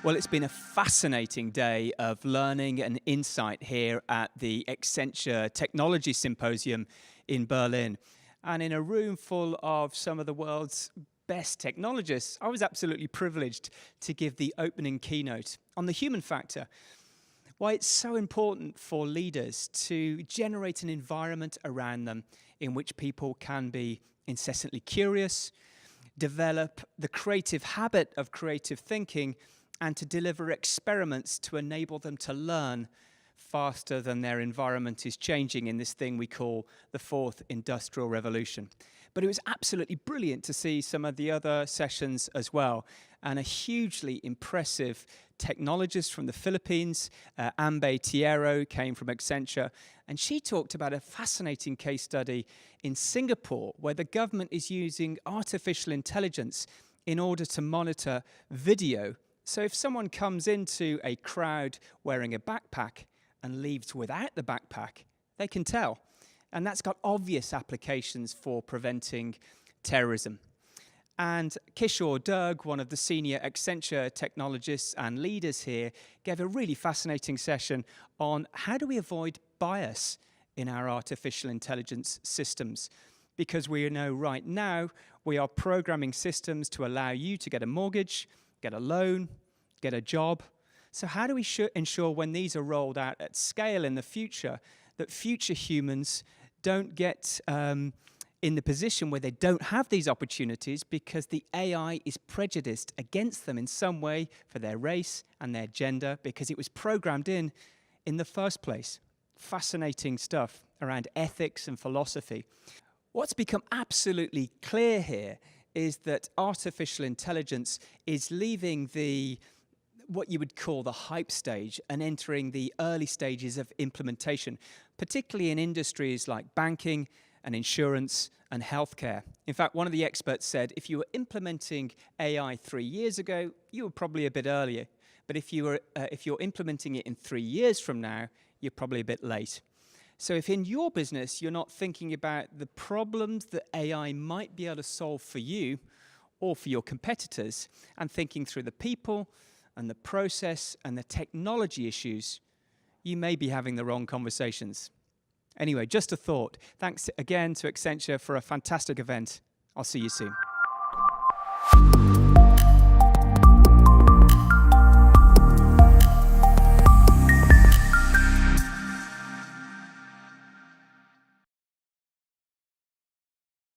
Well, it's been a fascinating day of learning and insight here at the Accenture Technology Symposium in Berlin. And in a room full of some of the world's best technologists, I was absolutely privileged to give the opening keynote on the human factor. Why it's so important for leaders to generate an environment around them in which people can be incessantly curious, develop the creative habit of creative thinking, and to deliver experiments to enable them to learn faster than their environment is changing in this thing we call the fourth industrial revolution. But it was absolutely brilliant to see some of the other sessions as well, and a hugely impressive technologist from the Philippines, Ambe Tiero, came from Accenture, and she talked about a fascinating case study in Singapore where the government is using artificial intelligence in order to monitor video. So if someone comes into a crowd wearing a backpack and leaves without the backpack, they can tell. And that's got obvious applications for preventing terrorism. And Kishore Durg, one of the senior Accenture technologists and leaders here, gave a really fascinating session on how do we avoid bias in our artificial intelligence systems. Because we know right now we are programming systems to allow you to get a mortgage, get a loan, get a job. So how do we ensure when these are rolled out at scale in the future that future humans don't get in the position where they don't have these opportunities because the AI is prejudiced against them in some way for their race and their gender because it was programmed in the first place. Fascinating stuff around ethics and philosophy. What's become absolutely clear here is that artificial intelligence is leaving what you would call the hype stage and entering the early stages of implementation, particularly in industries like banking and insurance and healthcare. In fact, one of the experts said if you were implementing AI 3 years ago, you were probably a bit earlier. But if you're implementing it in 3 years from now, you're probably a bit late. So if in your business you're not thinking about the problems that AI might be able to solve for you or for your competitors, and thinking through the people and the process and the technology issues, you may be having the wrong conversations. Anyway, just a thought. Thanks again to Accenture for a fantastic event. I'll see you soon.